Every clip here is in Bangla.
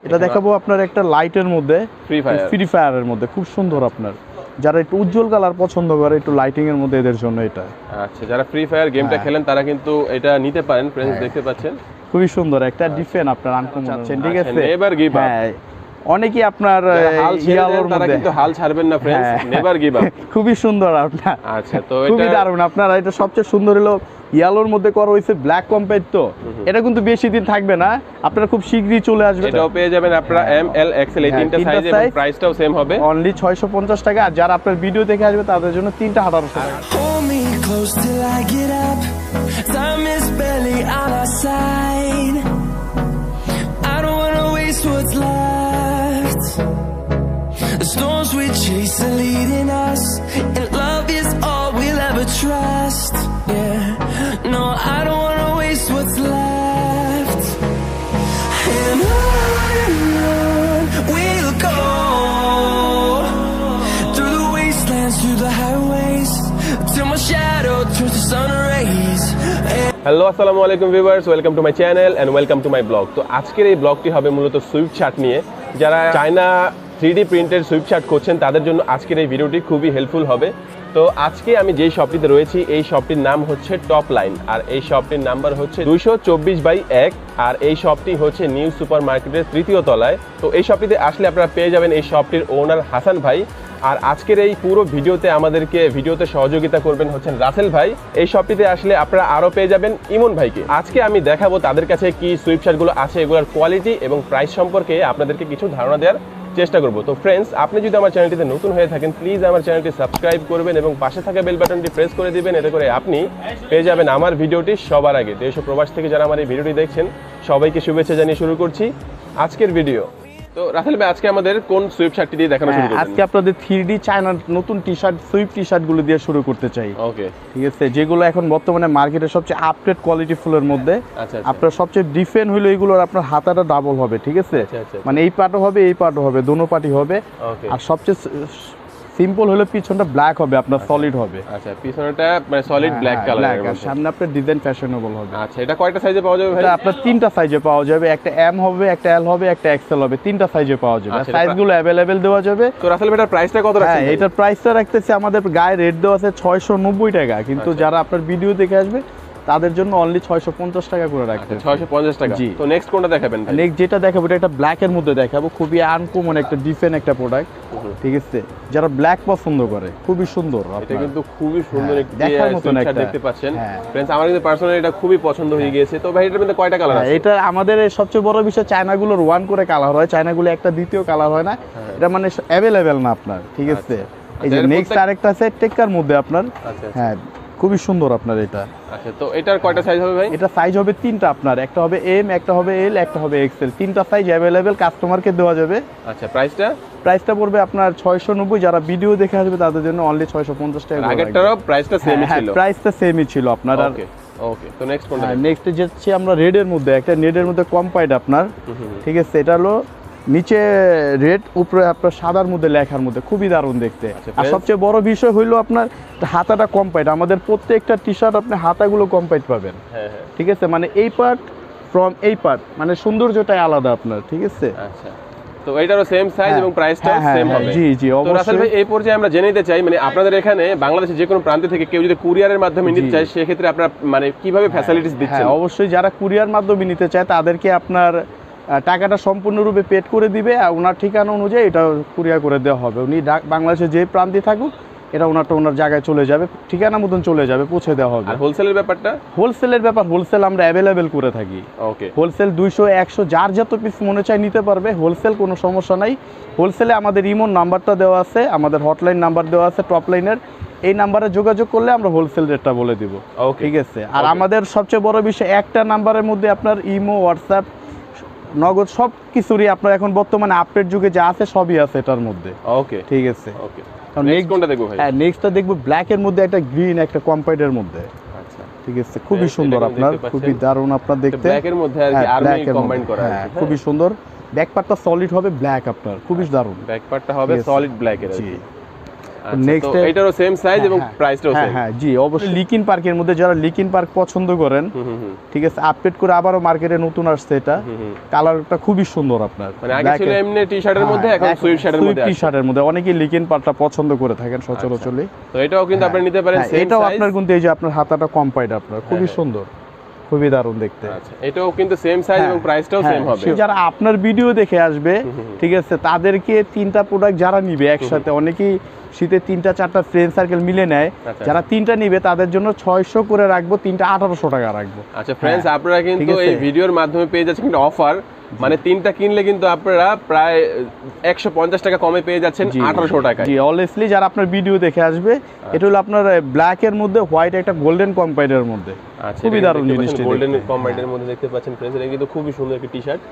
এটা দেখাবো আপনার একটা লাইটের মধ্যে, ফ্রি ফায়ারের মধ্যে, খুব সুন্দর। আপনার যারা একটু উজ্জ্বল কালার পছন্দ করে, একটু লাইটিং এর মধ্যে, এদের জন্য এটা। আচ্ছা, যারা ফ্রি ফায়ার গেমটা খেলেন তারা কিন্তু এটা নিতে পারেন फ्रेंड्स, দেখতে পাচ্ছেন খুবই সুন্দর একটা ডিফেন্স আপনার আনকমন আছেন, ঠিক আছে। Never give up. অনেকেই আপনার ইয়ালোর তারা কিন্তু হাল ছাড়বেন না फ्रेंड्स, নেভার গিভ আপ। খুবই সুন্দর আপনার। আচ্ছা, তো খুবই দারুণ। আপনার এটা সবচেয়ে সুন্দর হলো ইয়ালোর মধ্যে করা হয়েছে ব্ল্যাক কম্পেয়ার, তো এটা কিন্তু বেশি দিন থাকবে না, আপনারা খুব শীঘ্রই চলে আসবে। এটাও পেয়ে যাবেন আপনারা এম এল এক্সেল, এই তিনটা সাইজ এবং প্রাইসটাও সেম হবে, অনলি 650 টাকা। আর যারা আপনার ভিডিও দেখে আসবে তাদের জন্য 3টা 1800 টাকা। Hold me close till I get up. Time is barely on our side. I don't wanna waste what's left. The storms we chase are leading us, and love is all we'll ever trust. Yeah, no, I don't wanna waste what's left. And on we'll go, through the wastelands, through the highways, till my shadow turns to sun rays. Hello, আসসালামু আলাইকুম viewers, welcome to my channel and welcome to my blog. তো আজকের এই ব্লগটি হবে মূলত সুইফট শার্ট নিয়ে। যারা চায়না 3D প্রিন্টের সুইফট শার্ট করছেন তাদের জন্য আজকের এই ভিডিওটি খুবই হেল্পফুল হবে। তো আজকে আমি যেই শপটিতে রয়েছি এই শপটির নাম হচ্ছে টপ লাইন, আর এই শপটির নাম্বার হচ্ছে 224/1, আর এই শপটি হচ্ছে নিউ সুপার মার্কেটের 3য় তলায়। তো এই শপটিতে আসলে আপনারা পেয়ে যাবেন এই শপটির ওনার হাসান ভাই, আর আজকের এই পুরো ভিডিওতে আমাদেরকে ভিডিওতে সহযোগিতা করবেন হচ্ছেন রাসেল ভাই। এই শপটিতে আসলে আপনারা আরও পেয়ে যাবেন ইমন ভাইকে। আজকে আমি দেখাবো তাদের কাছে কি সুইফট শার্টগুলো আছে, এগুলোর কোয়ালিটি এবং প্রাইস সম্পর্কে আপনাদেরকে কিছু ধারণা দেওয়ার চেষ্টা করব। তো ফ্রেন্ডস, আপনি যদি আমার চ্যানেলটিতে নতুন হয়ে থাকেন প্লিজ আমার চ্যানেলটি সাবস্ক্রাইব করবেন এবং পাশে থাকা বেল বাটনটি প্রেস করে দিবেন, এতে করে আপনি পেয়ে যাবেন আমার ভিডিওটি সবার আগে। দেশ ও প্রবাস থেকে যারা আমার এই ভিডিওটি দেখছেন সবাইকে শুভেচ্ছা জানিয়ে শুরু করছি আজকের ভিডিও। তো রাসেল ভাই, আজকে আমাদের কোন সুইফট শার্টটি দিয়ে দেখানো শুরু করবেন? আজকে আপনাদের 3D চায়নার নতুন টি-শার্ট, সুইফট টি-শার্ট গুলো দিয়ে শুরু করতে চাই। ওকে, ঠিক আছে, যেগুলো এখন বর্তমানে মার্কেটে সবচেয়ে আপডেট কোয়ালিটি ফুলের মধ্যে। আচ্ছা, আপনার সবচেয়ে ডিফেন্ট হলো এগুলোর আপনার হাতাটা ডাবল হবে, ঠিক আছে। মানে এই পার্টও হবে, এই পার্টও হবে, দোনো পার্টি হবে। আর সবচেয়ে সিম্পল হলো পিছনটা ব্ল্যাক হবে, আপনার সলিড হবে। আচ্ছা, পিছনটা মানে সলিড ব্ল্যাক কালার, আর সামনে আপনার ডিজাইন ফ্যাশনেবল হবে। আচ্ছা, এটা কয়টা সাইজে পাওয়া যাবে ভাই? এটা আপনার 3টা সাইজে পাওয়া যাবে, একটা এম হবে, একটা এল হবে, একটা এক্সেল হবে, 3টা সাইজে পাওয়া যাবে। আর সাইজগুলো अवेलेबल দেওয়া যাবে। তো রাসেল ভাই, এটার প্রাইসটা কত রাখছেন? হ্যাঁ, এটার প্রাইসটা রাখতেছি আমাদের গায়ে রেট দেওয়া আছে 690 টাকা, কিন্তু যারা আপনার ভিডিও দেখে আসবে তাদের জন্য অনলি 650 টাকা করে রাখতে। 650 টাকা। তো নেক্সট কোনটা দেখাবেন ভাই? নেক্সট যেটা দেখাবো এটা একটা ব্ল্যাক এর মধ্যে দেখাবো, খুবই আনকমন একটা ডিফেন্ট একটা প্রোডাক্ট, ঠিক আছে। যারা ব্ল্যাক পছন্দ করে, খুবই সুন্দর। এটা কিন্তু খুবই সুন্দর একটা দেখার মতন একটা, দেখতে পাচ্ছেন फ्रेंड्स। আমার কিন্তু পার্সোনালি এটা খুবই পছন্দ হয়ে গিয়েছে। তো ভাই, এটার মধ্যে কয়টা কালার আছে? এটা আমাদের সবচেয়ে বড় বিষয়, চায়নাগুলোর 1 করে কালার হয়, চায়নাগুলো একটা দ্বিতীয় কালার হয় না। এটা মানে अवेलेबल না আপনার, ঠিক আছে। এই যে নেক্সট আরেকটা আছে টেক্কার মধ্যে আপনার। হ্যাঁ, খুবই সুন্দর আপনার এটা। আচ্ছা, তো এটার কয়টা সাইজ হবে ভাই? এটা সাইজ হবে 3টা আপনার, একটা হবে এম, একটা হবে এল, একটা হবে এক্সেল। 3টা সাইজ अवेलेबल কাস্টমারকে দেওয়া যাবে। আচ্ছা, প্রাইসটা পড়বে আপনার 690। যারা ভিডিও দেখে আসবে তাদের জন্য অনলি 650 টাকা। আগেরটারও প্রাইসটা সেমই ছিল? প্রাইসটা সেমই ছিল আপনার। ওকে ওকে, তো নেক্সট কোনটা? নেক্সট যাচ্ছে আমরা রেডের মধ্যে, একটা রেডের মধ্যে কম্পাইড আপনার, ঠিক আছে। এটা হলো নিচে রেড, উপরে আপনার সাদার মধ্যে লেখার মধ্যে, খুবই দারুণ দেখতে। আর সবচেয়ে বড় বিষয় হইলো আপনার হাতাটা কম্পাইড। আমাদের প্রত্যেকটা টি-শার্ট আপনি হাতাগুলো কম্পাইড পাবেন, ঠিক আছে। মানে এই পার্ট ফ্রম এই পার্ট, মানে সৌন্দর্যটাই আলাদা আপনার, ঠিক আছে। আচ্ছা, তো এটারও সেম সাইজ এবং প্রাইসটাও সেম হবে? জি জি, অবশ্যই। তো রাসেল ভাই, এই পর্যায়ে আমরা জেনে নিতে চাই, মানে আপনাদের এখানে বাংলাদেশের যে কোনো প্রান্ত থেকে কেউ যদি কুরিয়ারের মাধ্যমে নিতে চায় সেক্ষেত্রে আপনারা মানে কিভাবে ফ্যাসিলিটিস দিচ্ছেন? অবশ্যই, যারা কুরিয়ার মাধ্যমে নিতে চায় তাদেরকে আপনার টাকাটা সম্পূর্ণরূপে পেড করে দিবে, আর ওনার ঠিকানা অনুযায়ী এটা কুরিয়ার করে দেওয়া হবে। উনি বাংলাদেশে যে প্রান্তে থাকুক এটা ওনার জায়গায় চলে যাবে, ঠিকানা মতন চলে যাবে, পৌঁছে দেওয়া হবে। আর হোলসেলের ব্যাপারটা? হোলসেলের ব্যাপার, হোলসেল আমরা अवेलेबल করে থাকি। ওকে, হোলসেল 200 100 যার যত পিস মনে চায় নিতে পারবে, হোলসেল কোনো সমস্যা নাই। হোলসেলে আমাদের ইমোন নাম্বারটা দেওয়া আছে, আমাদের হটলাইন নাম্বার দেওয়া আছে টপ লাইনের, এই নাম্বারে যোগাযোগ করলে আমরা হোলসেল রেটটা বলে দিব, ঠিক আছে। আর আমাদের সবচেয়ে বড় বিষয়, একটা নাম্বারের মধ্যে আপনার ইমো, হোয়াটসঅ্যাপ, নগদ সব কিছুরই আপনার এখন বর্তমানে আপডেট যুগে যা আছে সবই আছে এটার মধ্যে। ওকে, ঠিক আছে। ওকে, নেক্সট কোনটা দেখবো ভাই? নেক্সটটা দেখবো ব্ল্যাক এর মধ্যে, একটা গ্রিন, একটা কম্পাইডের মধ্যে। আচ্ছা, ঠিক আছে, খুবই সুন্দর আপনার, খুবই দারুণ আপনার দেখতে। ব্ল্যাক এর মধ্যে আর কি আর্মি কম্বাইন করা আছে, খুবই সুন্দর। ব্যাক পার্টটা সলিড হবে ব্ল্যাক আপনার, খুবই দারুণ। ব্যাক পার্টটা হবে সলিড ব্ল্যাক এর। জি, নেক্সট তো এটারও সেম সাইজ এবং প্রাইসটাও হ্যাঁ সেম। হ্যাঁ জি অবশ্যই লিকিন পার্কের মধ্যে যারা লিকিন পার্ক পছন্দ করেন, ঠিক আছে, আপডেট করে আবারও মার্কেটে নতুন আসছে এটা, কালারটা খুবই সুন্দর আপনার। মানে আগে ছিল এমনি টি-শার্টের মধ্যে, এখন সুইফট শার্টের মধ্যে আছে। টি-শার্টের মধ্যে অনেকেই লিকিন পার্কটা পছন্দ করে থাকেন সচরাচরই। তো এটাও কিন্তু আপনি নিতে পারেন সেম এটাও সাইজ। আপনার কিন্তু এই যে আপনার হাতাটা কম্পাইড আপনার খুবই সুন্দর, খুবই দারুণ দেখতে। আচ্ছা, এটাও কিন্তু সেম সাইজ এবং প্রাইসটাও সেম হবে। যারা আপনার ভিডিও দেখে আসবে, ঠিক আছে, তাদেরকে তিনটা প্রোডাক্ট যারা নিবে একসাথে, অনেকেই শীতে 3টা-4টা ফ্রেন্ড সার্কেল মিলে নেয়, যারা 3টা নিবে তাদের জন্য 600 করে রাখবো, 3টা 1800 টাকা রাখবো। আচ্ছা ফ্রেন্ডস, আপনারা কিন্তু এই ভিডিওর মাধ্যমে পেয়ে যাচ্ছেন কিন্তু অফার, মানে 3টা কিনলে কিন্তু আপনারা প্রায় 150 টাকা কমে পেয়ে যাচ্ছেন 1800 টাকায়। জি অনেস্টলি যারা আপনার ভিডিও দেখে আসবে, এটা হলো আপনার ব্ল্যাক এর মধ্যে হোয়াইট একটা গোল্ডেন কম্পাইডের মধ্যে, আচ্ছা খুবই দারুণ জিনিসটা, গোল্ডেন কম্বাইন্ডের মধ্যে দেখতে পাচ্ছেন ফ্রেন্ডস, এটা কিন্তু খুবই সুন্দর একটা টি-শার্ট।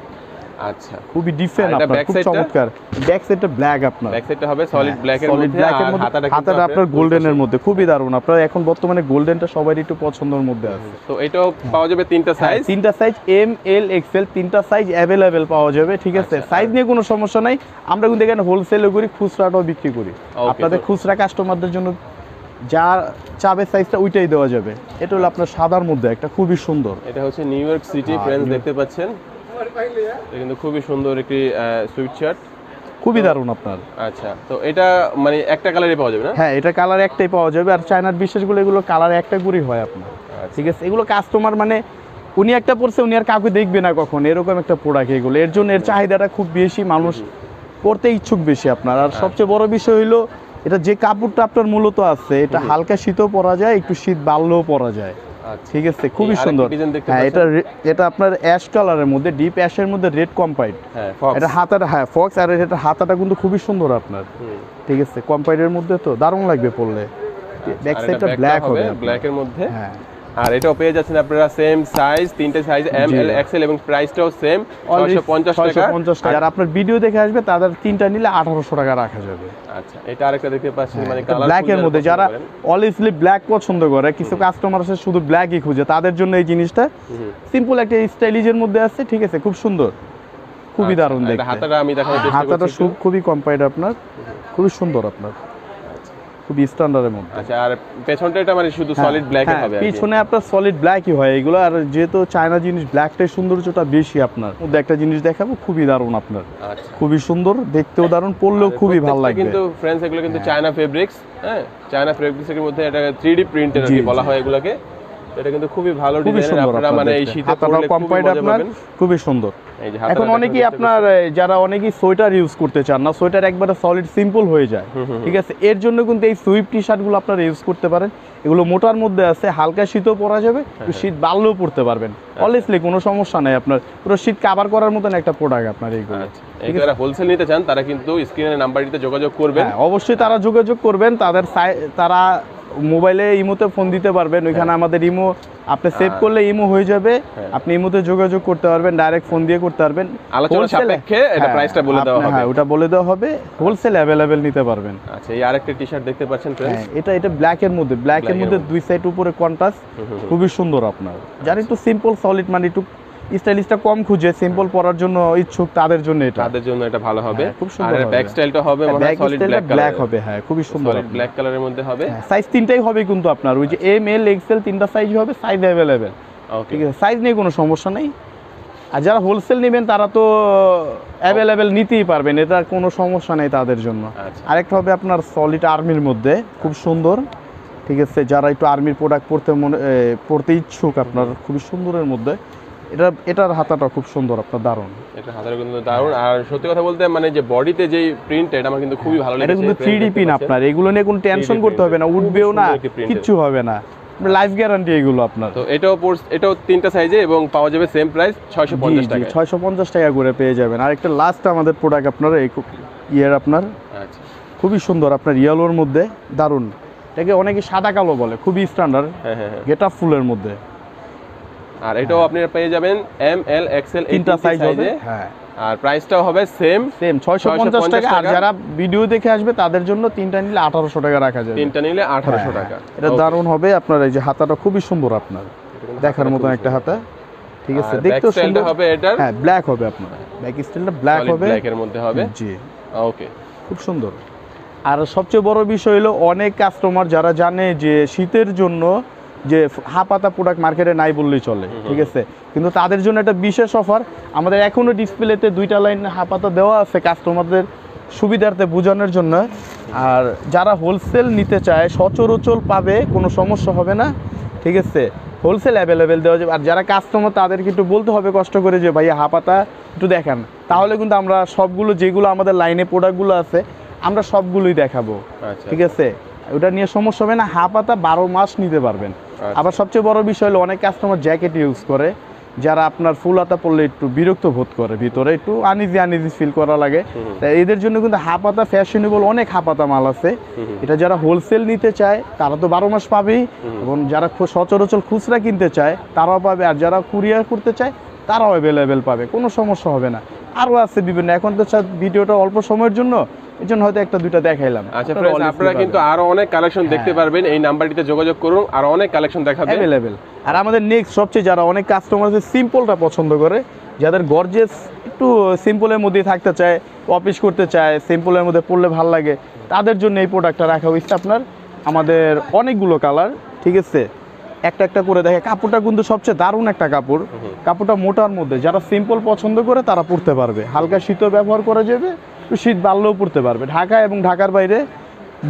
আচ্ছা, খুবই ডিফারেন্ট আর এটা আপনার, back খুব side টা? চমৎকার। ব্যাক সাইডটা ব্ল্যাক আপনার, ব্যাক সাইডটা হবে সলিড ব্ল্যাক এর সলিড মধ্যে, ব্ল্যাকের আর মধ্যে, হাতাটা হাতাটা আপনার গোল্ডেনের মধ্যে, খুবই দারুণ। আপনার এখন বর্তমানে গোল্ডেনটা সবারই একটু পছন্দের মধ্যে আছে। তো এটাও পাওয়া যাবে 3টা সাইজ, 3টা সাইজ এম এল এক্সেল, 3টা সাইজ অ্যাভেলেবেল পাওয়া যাবে, ঠিক আছে। সাইজ নিয়ে কোনো সমস্যা নাই, আমরা কিন্তু এখানে হোলসেলও করি, খুচরাটাও বিক্রি করি। আপনাদের খুচরা কাস্টমারদের জন্য যা চাবে সাইজটা ওইটাই দেওয়া যাবে। এটা হলো আপনার সাদার মধ্যে একটা খুবই সুন্দর, এটা হচ্ছে নিউ ইয়র্ক সিটি ফ্রেন্ডস, দেখতে পাচ্ছেন এটা কিন্তু খুবই সুন্দর একটি সুইট শার্ট, খুবই দারুণ আপনার। আচ্ছা, তো এটা মানে একটা কালারই পাওয়া যাবে না? হ্যাঁ, এটা কালার একটাই পাওয়া যাবে, আর চায়নার বিশেষগুলো এগুলো কালার একটা করে হয় আপনার, ঠিক আছে। এগুলো কাস্টমার মানে উনি একটা পড়ছে, উনি আর কাউকে দেখবে না কখন, এরকম একটা প্রোডাক্ট এগুলো, এর জন্য এর চাহিদাটা খুব বেশি, মানুষ পড়তে ইচ্ছুক বেশি আপনার। আর সবচেয়ে বড় বিষয় হলো এটা যে কাপড়টা আপনার মূলত আছে, এটা হালকা শীতও পরা যায়, একটু শীত বাড়লেও পরা যায়, ঠিক আছে, খুবই সুন্দর। হ্যাঁ, এটা আপনার অ্যাশ কালারের মধ্যে, ডিপ অ্যাশের মধ্যে রেড কম্পাইড, এটা হাতাটা, হ্যাঁ ফক্স, আর এটা হাতাটা কিন্তু খুবই সুন্দর আপনার, ঠিক আছে, কম্পাইডের মধ্যে তো দারুণ লাগবে পড়লে। ব্যাক সাইডটা ব্ল্যাক হবে, ব্ল্যাকের মধ্যে, হ্যাঁ। আর এটাও পেয়ে যাচ্ছেন আপনারা সেম সাইজ, 3টে সাইজ এম এল এক্সেল, এবং প্রাইসটাও সেম 650 টাকা। 650 টাকা। আর আপনার ভিডিও দেখে আসবে তাদের 3টা নিলে 1800 টাকা রাখা যাবে। আচ্ছা, এটা আরেকটা দেখতে পাচ্ছেন, মানে কালার ব্ল্যাক এর মধ্যে যারা অলওয়েজলি ব্ল্যাক পছন্দ করে, কিছু কাস্টমার আছে শুধু ব্ল্যাকই খুঁজে, তাদের জন্য এই জিনিসটা সিম্পল একটা স্টাইলিশের মধ্যে আছে, ঠিক আছে, খুব সুন্দর, খুবই দারুণ দেখতে। হাতাটা আমি দেখানোর চেষ্টা করছি, হাতাটা খুবই কম্পাইড আপনার, খুবই সুন্দর আপনার, খুবই স্ট্যান্ডার্ডের মধ্যে। আচ্ছা, আর পেছনটা এটা মানে শুধু সলিড ব্ল্যাক এ হবে, পিছনে আপনার সলিড ব্ল্যাকই হয় এগুলো, আর যেহেতু চায়না জিনিস ব্ল্যাকটাই সৌন্দর্যটা বেশি আপনার। মধ্যে একটা জিনিস দেখাবো, খুবই দারুণ আপনার, খুবই সুন্দর দেখতেও দারুণ, পরলেও খুবই ভালো লাগবে। কিন্তু ফ্রেন্ডস এগুলো কিন্তু চায়না ফেব্রিক্স, হ্যাঁ, চায়না ফেব্রিক্স এর মধ্যে এটা 3D প্রিন্টের বলা হয় এগুলোকে। এটা কিন্তু খুবই ভালো ডিজাইন, আপনারা মানে এই শীতে পরলে কম্পাইড আপনার খুবই সুন্দর। এখন অনেকেই আপনার যারা অনেকেই সোয়েটার ইউজ করতে চান না, সোয়েটার একবারে সলিড সিম্পল হয়ে যায়, ঠিক আছে, এর জন্য কিন্তু এই সুইফট টি শার্টগুলো আপনারা ইউজ করতে পারেন। এগুলো মোটার মধ্যে আছে, হালকা শীতও পরা যাবে, শীত বাড়লেও পরতে পারবেন, অনেস্টলি কোনো সমস্যা নাই আপনার, পুরো শীত কভার করার মতন একটা প্রোডাক্ট আপনার এইগুলো। যারা হোলসেল নিতে চান তারা কিন্তু স্ক্রিনের নাম্বারটিতে যোগাযোগ করবেন, অবশ্যই তারা যোগাযোগ করবেন, তারা মোবাইলে ইমোতে ফোন দিতে পারবেন, ওইখানে আমাদের ইমো আপনি সেভ করলে ইমো হয়ে যাবে, আপনি ইমোতে যোগাযোগ করতে পারবেন, ডাইরেক্ট ফোন দিয়ে করতে পারবেন, আলোচনা সাপেক্ষে এটা প্রাইসটা বলে দেওয়া হবে। হ্যাঁ, ওটা বলে দেওয়া হবে, হোলসেল अवेलेबल নিতে পারবেন। আচ্ছা, এই আরেকটা টি-শার্ট দেখতে পাচ্ছেন फ्रेंड्स, এটা ব্ল্যাক এর মধ্যে, ব্ল্যাক এর মধ্যে দুই সাইড উপরে কন্ট্রাস্ট, খুবই সুন্দর আপনার। যারা একটু সিম্পল সলিড মানে একটু স্টাইলিশটা কম খুঁজে, সিম্পল পরার জন্য ইচ্ছুক, তাদের জন্য এটা ভালো হবে। খুব সুন্দর, আর ব্যাক স্টাইলটা হবে মানে সলিড ব্ল্যাক হবে, হ্যাঁ, খুবই সুন্দর, সলিড ব্ল্যাক কালারের মধ্যে হবে। সাইজ 3টাই হবে কিন্তু আপনার, ওই যে এম এল এক্সেল 3টা সাইজ হবে, সাইজ अवेलेबल, ঠিক আছে, সাইজ নিয়ে কোনো সমস্যা নেই। আর যারা হোলসেল নেবেন তারা তো अवेलेबल নিতেই পারবেন, এটা কোনো সমস্যা নেই তাদের জন্য। আরেকটা হবে আপনার সলিড আর্মির মধ্যে, খুব সুন্দর, ঠিক আছে, যারা একটু আর্মির প্রোডাক্ট পড়তে ইচ্ছুক আপনার, খুবই সুন্দরের মধ্যে। এটার হাতাটা খুব সুন্দর আপনার, দারুণ, এটা হাতাটা কিন্তু দারুণ। আর সত্যি কথা বলতে মানে যে বডিতে যেই প্রিন্ট, এটা আমার কিন্তু খুবই ভালো লেগেছে। এটা কিন্তু 3D প্রিন্ট আপনার, এগুলো নিয়ে কোনো টেনশন করতে হবে না, উঠবেও না, কিচ্ছু হবে না, লাইফ গ্যারান্টি এগুলো আপনার। তো এটাও 3টা সাইজে এবং পাওয়া যাবে সেম প্রাইস 650 টাকা, 650 টাকা করে পেয়ে যাবেন। আর একটা লাস্ট আমাদের প্রোডাক্ট আপনার ইয়ার আপনার, আচ্ছা, খুবই সুন্দর আপনার, ইয়েলোর মধ্যে দারুণ, এটাকে অনেকে সাদা কালো বলে, খুবই স্ট্যান্ডার্ড, গেটআপ ফুলের মধ্যে। আর এটাও আপনারা পেয়ে যাবেন এম এল এক্সএল 3টা সাইজ হবে, হ্যাঁ, আর প্রাইসটাও হবে সেম 650 টাকা। আর যারা ভিডিও দেখে আসবে তাদের জন্য 3টা নিলে 1800 টাকা রাখা যাবে, 3টা নিলে 1800 টাকা। এটা দারুণ হবে আপনার, এই যে হাতাটা খুবই সুন্দর আপনার, দেখার মতো একটা হাতা, ঠিক আছে, দেখতেও সুন্দর হবে। এটার হ্যাঁ ব্ল্যাক হবে আপনার, ব্যাক স্টাইলটা ব্ল্যাক হবে, ব্ল্যাক এর মধ্যে হবে, জি, ওকে, খুব সুন্দর। আর সবচেয়ে বড় বিষয় হলো অনেক কাস্টমার যারা জানে যে শীতের জন্য যে হাফাতা প্রোডাক্ট মার্কেটে নাই বললেই চলে, ঠিক আছে, কিন্তু তাদের জন্য একটা বিশেষ অফার আমাদের এখনো ডিসপ্লেতে 2টা লাইন হাফাতা দেওয়া আছে কাস্টমারদের সুবিধার্থে বোঝানোর জন্য। আর যারা হোলসেল নিতে চায় সচরাচর পাবে, কোনো সমস্যা হবে না, ঠিক আছে, হোলসেল অ্যাভেলেবেল দেওয়া যাবে। আর যারা কাস্টমার তাদেরকে একটু বলতে হবে কষ্ট করে যে ভাইয়া হাফাতা একটু দেখান, তাহলে কিন্তু আমরা সবগুলো যেগুলো আমাদের লাইনে প্রোডাক্টগুলো আছে আমরা সবগুলোই দেখাবো, ঠিক আছে, ওটা নিয়ে সমস্যা হবে না। হাফাতা 12 মাস নিতে পারবেন। আবার সবচেয়ে বড় বিষয় হলো অনেক কাস্টমার জ্যাকেট ইউজ করে, যারা আপনার ফুল হাতা পরলে একটু বিরক্ত বোধ করে, ভিতরে একটু আনইজি ফিল করা লাগে, তাই এদের জন্য কিন্তু হাফাতা ফ্যাশনেবল অনেক হাফাতা মাল আছে। এটা যারা হোলসেল নিতে চায় তারা তো 12 মাস পাবেই, এবং যারা সচরাচর খুচরা কিনতে চায় তারাও পাবে, আর যারা কুরিয়ার করতে চায় তারাও অ্যাভেলেবেল পাবে, কোনো সমস্যা হবে না। আরও আছে বিভিন্ন, এখন তো ভিডিওটা অল্প সময়ের জন্য, এই জন্য হয়তো একটা দুইটা দেখাইলাম। আচ্ছা ফ্রেন্ডস, আপনারা কিন্তু আরো অনেক কালেকশন দেখতে পারবেন, এই নাম্বারটিতে যোগাযোগ করুন, আর অনেক কালেকশন দেখাবে অ্যাভেলেবেল। আর আমাদের নেক্সট সবচেয়ে যারা অনেক কাস্টমার আছে সিম্পলটা পছন্দ করে, যাদের গর্জিয়াস একটু সিম্পলের মধ্যে থাকতে চায়, অফিস করতে চায়, সিম্পলের মধ্যে পড়লে ভালো লাগে, তাদের জন্য এই প্রোডাক্টটা রাখা হয়েছে আপনার। আমাদের অনেকগুলো কালার, ঠিক আছে, একটা একটা করে দেখে। কাপড়টা কিন্তু সবচেয়ে দারুণ একটা কাপড়, কাপড়টা মোটার মধ্যে, যারা সিম্পল পছন্দ করে তারা পরতে পারবে, হালকা শীতও ব্যবহার করা যাবে, একটু শীত বাড়লেও পরতে পারবে। ঢাকা এবং ঢাকার বাইরে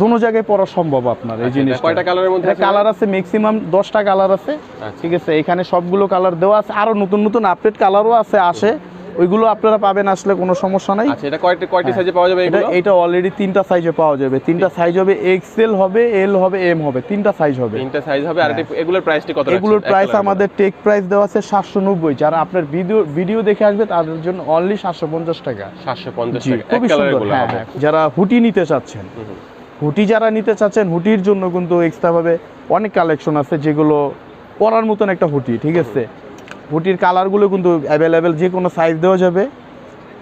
দোনো জায়গায় পরা সম্ভব আপনার এই জিনিস। কয়টা কালারের মধ্যে কালার আছে? ম্যাক্সিমাম 10টা কালার আছে, ঠিক আছে, এখানে সবগুলো কালার দেওয়া আছে, আরো নতুন নতুন আপডেট কালারও আসে, ওইগুলো আপনারা পাবেন, আসলে কোনো সমস্যা নাই। আচ্ছা, এটা কয়টি সাইজে পাওয়া যাবে? এটা অলরেডি 3টা সাইজে পাওয়া যাবে, 3টা সাইজ হবে, এক্সেল হবে, এল হবে, এম হবে, 3টা সাইজ হবে। 3টা সাইজ হবে। আর এগুলোর প্রাইসটি কত? এগুলোর প্রাইস আমাদের টেক প্রাইস দেওয়া আছে 790, যারা আপনার ভিডিও দেখে আসবে তাদের জন্য অনলি 750 টাকা। 750 টাকা খুবই সুন্দর। হ্যাঁ, যারা হুটি নিতে চাচ্ছেন, হুটির জন্য কিন্তু এক্সট্রা ভাবে অনেক কালেকশন আছে, যেগুলো পরার মতন একটা হুটি, ঠিক আছে, হুটির কালারগুলো কিন্তু অ্যাভেলেবেল, যে কোনো সাইজ দেওয়া যাবে,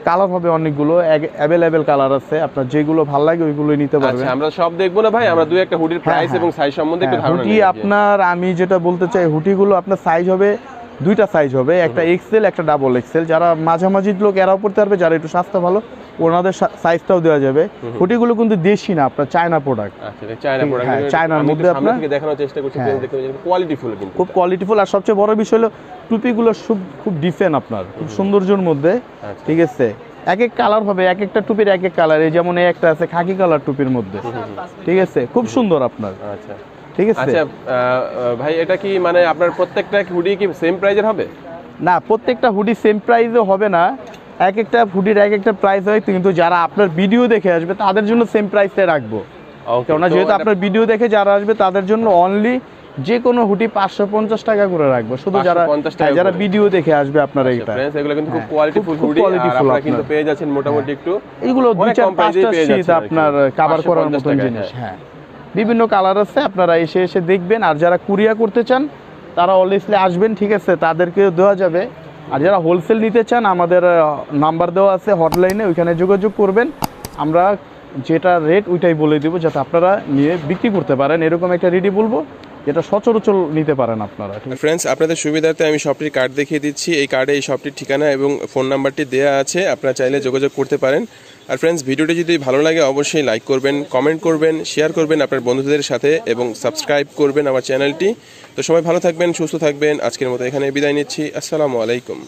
কালার হবে অনেকগুলো, অ্যাভেলেবেল কালার আছে, আপনার যেগুলো ভালো লাগে ওইগুলোই নিতে পারবেন। আচ্ছা, আমরা সব দেখবো না ভাই, আমরা দুই একটা হুডির প্রাইস এবং সাইজ সম্বন্ধে একটু ধারণা হুটি নিই। আপনার, আমি যেটা বলতে চাই, হুটিগুলো আপনার সাইজ হবে 2টা সাইজ হবে, একটা এক্সেল একটা ডাবল এক্সেল। যারা মাঝামাঝি লোক এরাও পড়তে পারবে, যারা একটু স্বাস্থ্য ভালো ওনাদের সাইজটাও দেওয়া যাবে। হুটিগুলো কিন্তু দেশি না, আপনার চায়না প্রোডাক্ট। আচ্ছা, চায়না প্রোডাক্ট, চায়নার মধ্যে আপনার দেখানোর চেষ্টা করছি, দেখুন কোয়ালিটিফুল, কিন্তু খুব কোয়ালিটিফুল। আর সবচেয়ে বড় বিষয় হলো টুপিগুলো খুব ডিফারেন্ট আপনার, খুব সৌন্দর্যের মধ্যে, ঠিক আছে, এক এক কালার হবে, এক একটা টুপির এক এক কালার। এই যেমন একটা আছে খাকি কালার টুপির মধ্যে, ঠিক আছে, খুব সুন্দর আপনার। আচ্ছা, ঠিক আছে। আচ্ছা ভাই, এটা কি মানে আপনার প্রত্যেকটা হুডি কি সেম প্রাইজের হবে? না, প্রত্যেকটা হুডি সেম প্রাইসে হবে না, এক একটা হুডির এক একটা প্রাইস হয়, কিন্তু যারা আপনার ভিডিও দেখে আসবে তাদের জন্য সেম প্রাইসে রাখবো। কেননা যেহেতু আপনার ভিডিও দেখে যারা আসবে তাদের জন্য অনলি যে কোনো হুডি 550 টাকা করে রাখবো, শুধু যারা ভিডিও দেখে আসবে আপনার। এইটা এগুলো কিন্তু খুব কোয়ালিটিফুল হুডি, আর আপনারা কিন্তু পেয়ে যাচ্ছেন মোটামুটি একটু এগুলো 2-4-5টা শীত আপনার কভার করার মতো জিনিস। হ্যাঁ, বিভিন্ন কালার আছে, আপনারা এসে দেখবেন। আর যারা কুরিয়ার করতে চান তারা অলওয়েজলি আসবেন, ঠিক আছে, তাদেরকে দেওয়া যাবে। আর যারা হোলসেল নিতে চান আমাদের নাম্বার দেওয়া আছে হটলাইনে, ওইখানে যোগাযোগ করবেন, আমরা যেটা রেট ওইটাই বলে দেবো, যাতে আপনারা নিয়ে বিক্রি করতে পারেন। এরকম একটা রেডি বলবো যেটা সচরাচর নিতে পারেন আপনারা। ফ্রেন্ডস, আপনাদের সুবিধার্থে আমি শপটির কার্ড দেখিয়ে দিচ্ছি। এই কার্ডে এই শপটির ঠিকানা এবং ফোন নাম্বারটি দেওয়া আছে, আপনারা চাইলে যোগাযোগ করতে পারেন। আর ফ্রেন্ডস, ভিডিওটি যদি ভালো লাগে অবশ্যই লাইক করবেন, কমেন্ট করবেন, শেয়ার করবেন আপনার বন্ধুদের সাথে, এবং সাবস্ক্রাইব করবেন আমার চ্যানেলটি। তো সবাই ভালো থাকবেন, সুস্থ থাকবেন। আজকের মতো এখানে বিদায় নিচ্ছি। আসসালামু আলাইকুম।